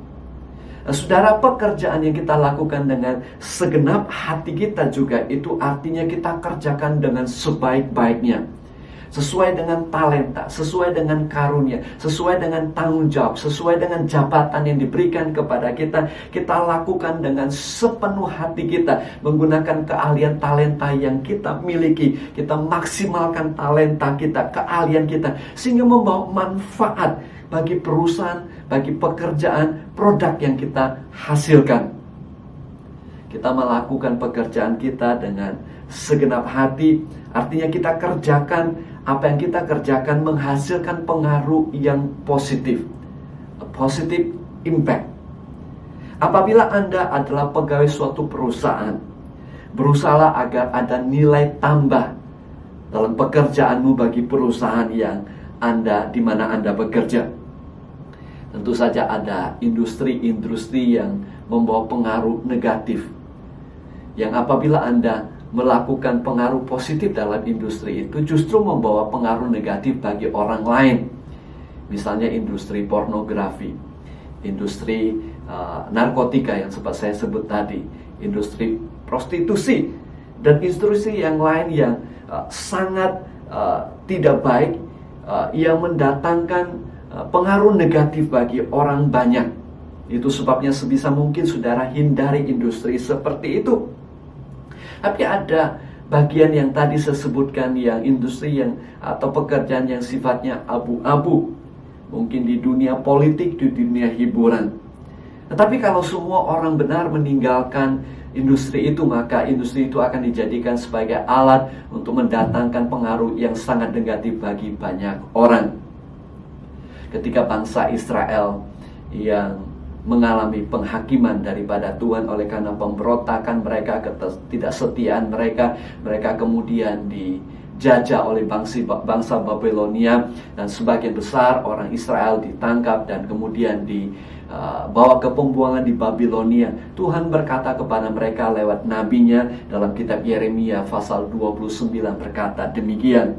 Nah, saudara, pekerjaan yang kita lakukan dengan segenap hati kita juga itu artinya kita kerjakan dengan sebaik-baiknya, sesuai dengan talenta, sesuai dengan karunia, sesuai dengan tanggung jawab, sesuai dengan jabatan yang diberikan kepada kita. Kita lakukan dengan sepenuh hati kita, menggunakan keahlian talenta yang kita miliki. Kita maksimalkan talenta kita, keahlian kita, sehingga membawa manfaat bagi perusahaan, bagi pekerjaan, produk yang kita hasilkan. Kita melakukan pekerjaan kita dengan segenap hati, artinya kita kerjakan apa yang kita kerjakan menghasilkan pengaruh yang positif, a positive impact. Apabila Anda adalah pegawai suatu perusahaan, berusahalah agar ada nilai tambah dalam pekerjaanmu bagi perusahaan yang di mana Anda bekerja. Tentu saja ada industri-industri yang membawa pengaruh negatif, yang apabila Anda melakukan pengaruh positif dalam industri itu justru membawa pengaruh negatif bagi orang lain. Misalnya industri pornografi, industri narkotika yang sempat saya sebut tadi, industri prostitusi, dan industri yang lain yang sangat tidak baik, yang mendatangkan pengaruh negatif bagi orang banyak. Itu sebabnya sebisa mungkin saudara hindari industri seperti itu. Tapi ada bagian yang tadi saya sebutkan, yang industri yang atau pekerjaan yang sifatnya abu-abu. Mungkin di dunia politik, di dunia hiburan. Tetapi kalau semua orang benar meninggalkan industri itu, maka industri itu akan dijadikan sebagai alat untuk mendatangkan pengaruh yang sangat negatif bagi banyak orang. Ketika bangsa Israel yang mengalami penghakiman daripada Tuhan oleh karena pemberontakan mereka, ketidaksetiaan mereka, mereka kemudian dijajah oleh bangsa Babilonia, dan sebagian besar orang Israel ditangkap dan kemudian dibawa ke pembuangan di Babilonia. Tuhan berkata kepada mereka lewat nabinya dalam kitab Yeremia pasal 29 berkata demikian,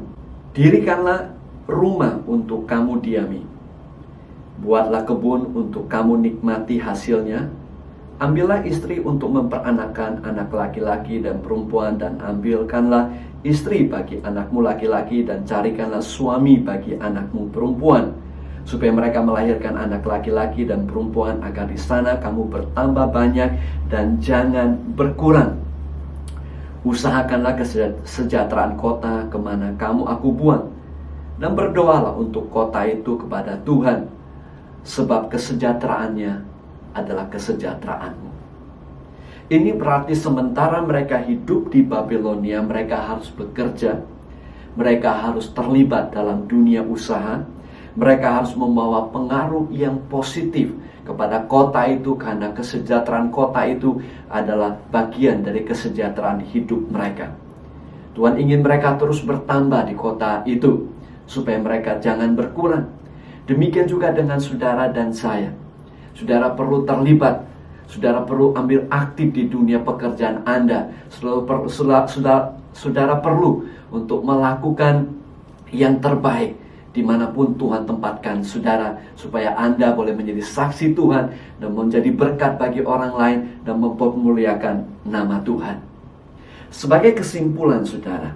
"Dirikanlah rumah untuk kamu diami, buatlah kebun untuk kamu nikmati hasilnya. Ambillah istri untuk memperanakkan anak laki-laki dan perempuan, dan ambilkanlah istri bagi anakmu laki-laki, dan carikanlah suami bagi anakmu perempuan, supaya mereka melahirkan anak laki-laki dan perempuan, agar di sana kamu bertambah banyak dan jangan berkurang. Usahakanlah kesejahteraan kota kemana kamu aku buang, dan berdoalah untuk kota itu kepada Tuhan, sebab kesejahteraannya adalah kesejahteraanmu." Ini berarti sementara mereka hidup di Babilonia, mereka harus bekerja, mereka harus terlibat dalam dunia usaha, mereka harus membawa pengaruh yang positif kepada kota itu, karena kesejahteraan kota itu adalah bagian dari kesejahteraan hidup mereka. Tuhan ingin mereka terus bertambah di kota itu, supaya mereka jangan berkurang. Demikian juga dengan saudara dan saya. Saudara perlu terlibat, saudara perlu ambil aktif di dunia pekerjaan Anda. Saudara perlu untuk melakukan yang terbaik dimanapun Tuhan tempatkan saudara, supaya Anda boleh menjadi saksi Tuhan dan menjadi berkat bagi orang lain dan mempermuliakan nama Tuhan. Sebagai kesimpulan saudara,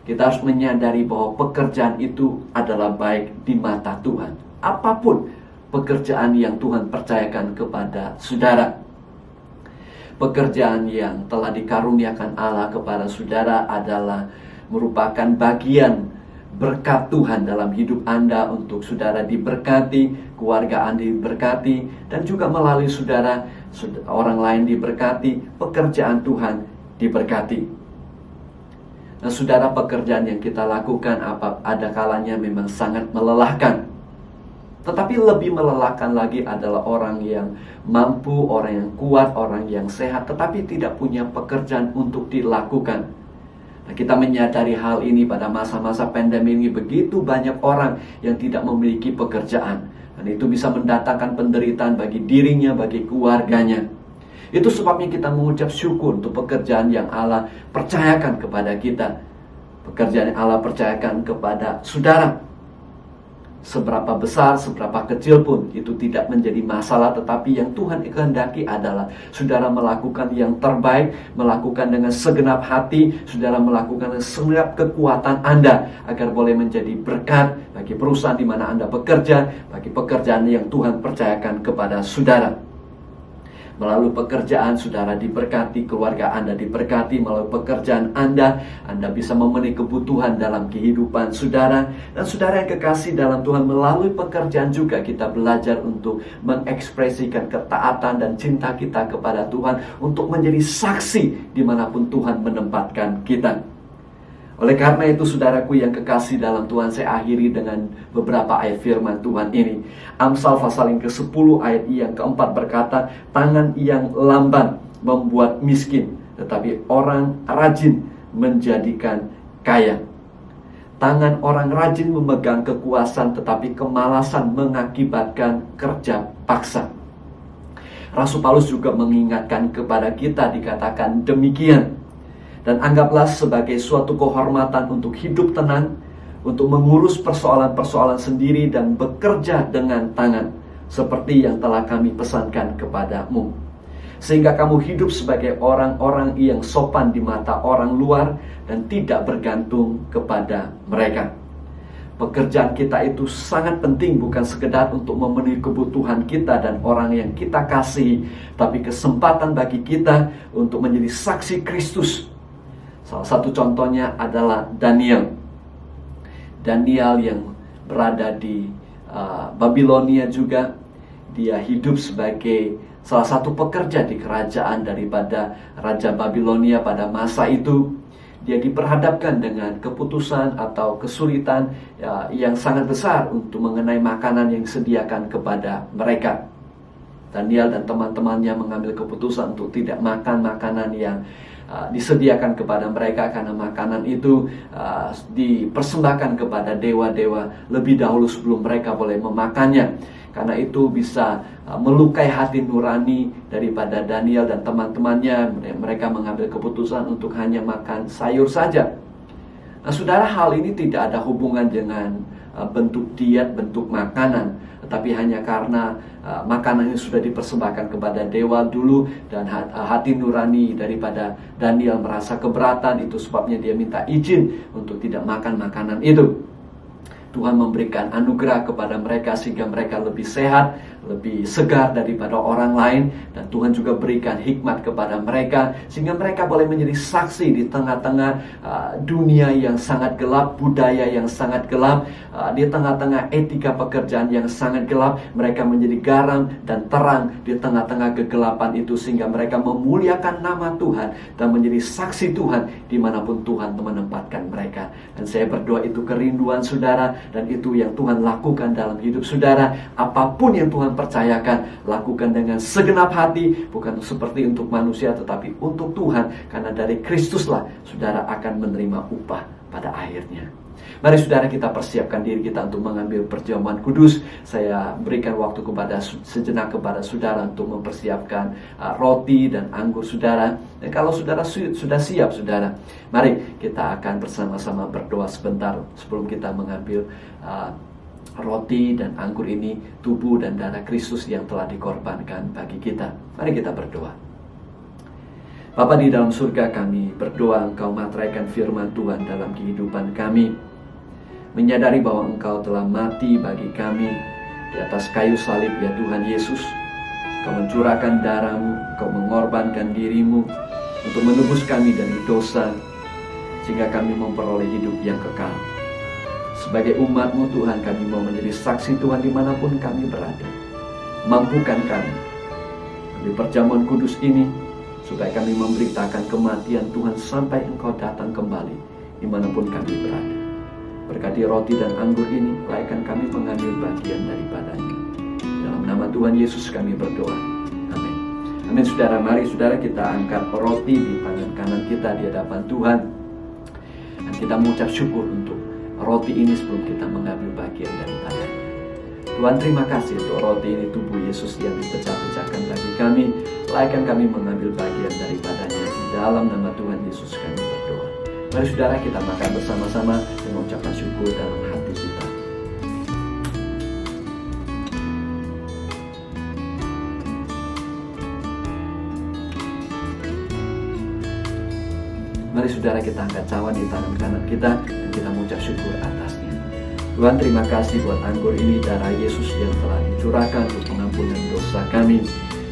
kita harus menyadari bahwa pekerjaan itu adalah baik di mata Tuhan. Apapun pekerjaan yang Tuhan percayakan kepada saudara, pekerjaan yang telah dikaruniakan Allah kepada saudara adalah merupakan bagian berkat Tuhan dalam hidup Anda, untuk saudara diberkati, keluarga Anda diberkati, dan juga melalui saudara, orang lain diberkati, pekerjaan Tuhan diberkati. Nah saudara, pekerjaan yang kita lakukan ada kalanya memang sangat melelahkan. Tetapi lebih melelahkan lagi adalah orang yang mampu, orang yang kuat, orang yang sehat, tetapi tidak punya pekerjaan untuk dilakukan. Nah, kita menyadari hal ini pada masa-masa pandemi ini, begitu banyak orang yang tidak memiliki pekerjaan. Dan itu bisa mendatangkan penderitaan bagi dirinya, bagi keluarganya. Itu sebabnya kita mengucap syukur untuk pekerjaan yang Allah percayakan kepada kita. Pekerjaan yang Allah percayakan kepada saudara. Seberapa besar, seberapa kecil pun itu tidak menjadi masalah. Tetapi yang Tuhan kehendaki adalah saudara melakukan yang terbaik, melakukan dengan segenap hati, saudara melakukan dengan segenap kekuatan Anda, agar boleh menjadi berkat bagi perusahaan di mana Anda bekerja, bagi pekerjaan yang Tuhan percayakan kepada saudara. Melalui pekerjaan saudara diberkati, keluarga Anda diberkati. Melalui pekerjaan Anda bisa memenuhi kebutuhan dalam kehidupan saudara. Dan saudara yang kekasih dalam Tuhan, melalui pekerjaan juga kita belajar untuk mengekspresikan ketaatan dan cinta kita kepada Tuhan, untuk menjadi saksi dimanapun Tuhan menempatkan kita. Oleh karena itu saudaraku yang kekasih dalam Tuhan, saya akhiri dengan beberapa ayat firman Tuhan ini. Amsal pasal yang ke-10 ayat yang ke-4 berkata, "Tangan yang lamban membuat miskin, tetapi orang rajin menjadikan kaya." Tangan orang rajin memegang kekuasaan, tetapi kemalasan mengakibatkan kerja paksa. Rasul Paulus juga mengingatkan kepada kita, dikatakan demikian, "Dan anggaplah sebagai suatu kehormatan untuk hidup tenang, untuk mengurus persoalan-persoalan sendiri dan bekerja dengan tangan, seperti yang telah kami pesankan kepadamu. Sehingga kamu hidup sebagai orang-orang yang sopan di mata orang luar dan tidak bergantung kepada mereka." Pekerjaan kita itu sangat penting, bukan sekedar untuk memenuhi kebutuhan kita dan orang yang kita kasihi, tapi kesempatan bagi kita untuk menjadi saksi Kristus. Salah satu contohnya adalah Daniel. Daniel yang berada di Babilonia juga. Dia hidup sebagai salah satu pekerja di kerajaan daripada Raja Babilonia pada masa itu. Dia diperhadapkan dengan keputusan atau kesulitan yang sangat besar untuk mengenai makanan yang disediakan kepada mereka. Daniel dan teman-temannya mengambil keputusan untuk tidak makan makanan yang disediakan kepada mereka, karena makanan itu dipersembahkan kepada dewa-dewa lebih dahulu sebelum mereka boleh memakannya. Karena itu bisa melukai hati nurani daripada Daniel dan teman-temannya. Mereka mengambil keputusan untuk hanya makan sayur saja. Nah, saudara, hal ini tidak ada hubungan dengan bentuk diet, bentuk makanan, tetapi hanya karena makanan ini sudah dipersembahkan kepada dewa dulu, dan hati nurani daripada Daniel merasa keberatan. Itu sebabnya dia minta izin untuk tidak makan makanan itu. Tuhan memberikan anugerah kepada mereka sehingga mereka lebih sehat, lebih segar daripada orang lain. Dan Tuhan juga berikan hikmat kepada mereka sehingga mereka boleh menjadi saksi di tengah-tengah dunia yang sangat gelap, budaya yang sangat gelap, di tengah-tengah etika pekerjaan yang sangat gelap. Mereka menjadi garam dan terang di tengah-tengah kegelapan itu, sehingga mereka memuliakan nama Tuhan dan menjadi saksi Tuhan dimanapun Tuhan menempatkan mereka. Dan saya berdoa itu kerinduan saudara, dan itu yang Tuhan lakukan dalam hidup saudara. Apapun yang Tuhan percayakan, lakukan dengan segenap hati, bukan seperti untuk manusia tetapi untuk Tuhan, karena dari Kristuslah saudara akan menerima upah pada akhirnya. Mari saudara, kita persiapkan diri kita untuk mengambil perjamuan kudus. Saya berikan waktu sejenak kepada saudara untuk mempersiapkan roti dan anggur saudara. Dan kalau saudara sudah siap saudara, mari kita akan bersama-sama berdoa sebentar sebelum kita mengambil roti dan anggur ini, tubuh dan darah Kristus yang telah dikorbankan bagi kita. Mari kita berdoa. Bapa di dalam surga, kami berdoa Engkau materaikan firman Tuhan dalam kehidupan kami, menyadari bahwa Engkau telah mati bagi kami di atas kayu salib, ya Tuhan Yesus. Engkau mencurahkan darah-Mu, Engkau mengorbankan diri-Mu untuk menebus kami dari dosa, sehingga kami memperoleh hidup yang kekal. Sebagai umat-Mu Tuhan, kami mau menjadi saksi Tuhan dimanapun kami berada. Mampukan kami di perjamuan kudus ini, supaya kami memberitakan kematian Tuhan sampai Engkau datang kembali dimanapun kami berada. Berkati roti dan anggur ini, layakkan kami mengambil bagian daripadanya. Dalam nama Tuhan Yesus kami berdoa. Amin. Amin saudara, mari saudara kita angkat roti di tangan kanan kita di hadapan Tuhan. Dan kita mengucap syukur untuk roti ini sebelum kita mengambil bagian daripadanya. Tuhan, terima kasih untuk roti ini, tubuh Yesus yang dipecah-pecahkan bagi kami. Layakkan kami mengambil bagian daripadanya. Di dalam nama Tuhan Yesus kami berdoa. Mari saudara, kita makan bersama-sama dengan ucapan syukur dalam hati kita. Mari saudara, kita angkat cawan di tangan kanan kita dan kita mengucap syukur atasnya. Tuhan, terima kasih buat anggur ini, darah Yesus yang telah dicurahkan untuk pengampunan dosa kami.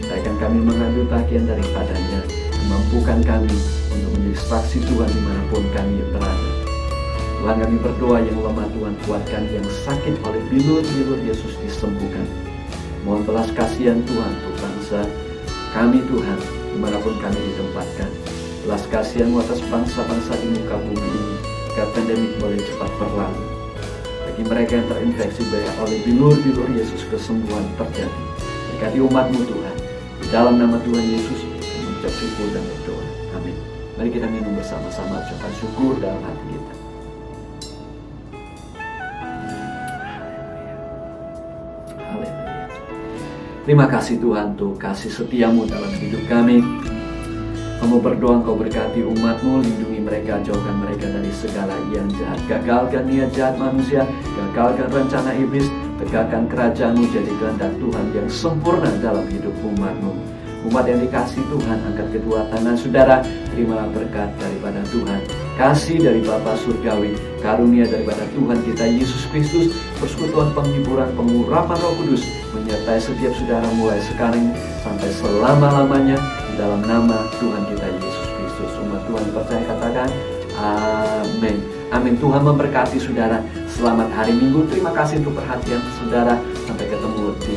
Layakkan kami mengambil bagian daripadanya, memampukan kami untuk menjadi saksi Tuhan dimanapun kami berada. Tuhan, kami berdoa yang lemah Tuhan kuatkan, yang sakit oleh bilur-bilur Yesus disembuhkan. Mohon belas kasihan Tuhan untuk bangsa kami Tuhan, dimanapun kami ditempatkan. Belas kasihan atas bangsa-bangsa di muka bumi ini, agar pandemik boleh cepat berlalu. Bagi mereka yang terinfeksi oleh bilur-bilur Yesus, kesembuhan terjadi. Berkati umat-Mu Tuhan. Di dalam nama Tuhan Yesus, kami mengucap syukur dan berdoa. Amin. Mari kita minum bersama-sama ucapan syukur dalam hati kita. Haleluya. Terima kasih Tuhan untuk kasih setia-Mu dalam hidup kami. Kamu berdoa, Engkau berkati umat-Mu, lindungi mereka, jauhkan mereka dari segala yang jahat. Gagalkan niat jahat manusia, gagalkan rencana iblis, tegakkan kerajaan-Mu jadi kehendak Tuhan yang sempurna dalam hidup umat-Mu. Umat yang dikasih Tuhan, angkat kedua tangan saudara, terimalah berkat daripada Tuhan. Kasih dari Bapa Surgawi, karunia daripada Tuhan kita Yesus Kristus, persekutuan penghiburan, pengurapan Roh Kudus, menyertai setiap saudara mulai sekarang sampai selama-lamanya. Di dalam nama Tuhan kita Yesus Kristus. Umat Tuhan percaya katakan amin. Amin. Tuhan memberkati saudara. Selamat hari Minggu. Terima kasih untuk perhatian saudara. Sampai ketemu di